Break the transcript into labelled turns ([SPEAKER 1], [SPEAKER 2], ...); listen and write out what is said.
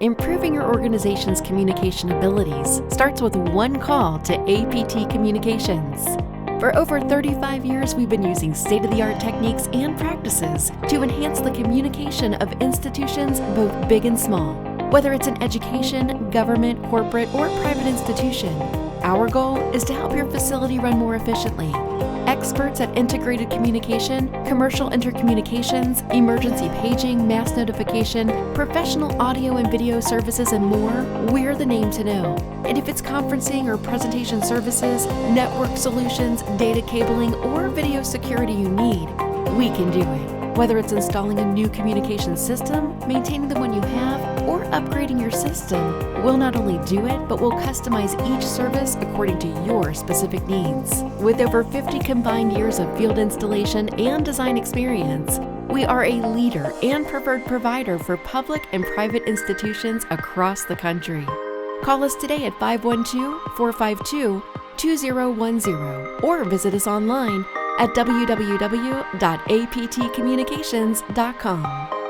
[SPEAKER 1] Improving your organization's communication abilities starts with one call to APT Communications. For over 35 years, we've been using state-of-the-art techniques and practices to enhance the communication of institutions both big and small. Whether it's in education, government, corporate, or private institution, our goal is to help your facility run more efficiently. Experts at integrated communication, commercial intercommunications, emergency paging, mass notification, professional audio and video services, and more, we're the name to know. And if it's conferencing or presentation services, network solutions, data cabling, or video security you need, we can do it. Whether it's installing a new communication system, maintaining the one you have, or upgrading your system, we'll not only do it, but we'll customize each service according to your specific needs. With over 50 combined years of field installation and design experience, we are a leader and preferred provider for public and private institutions across the country. Call us today at 512-452-2010 or visit us online at www.aptcommunications.com.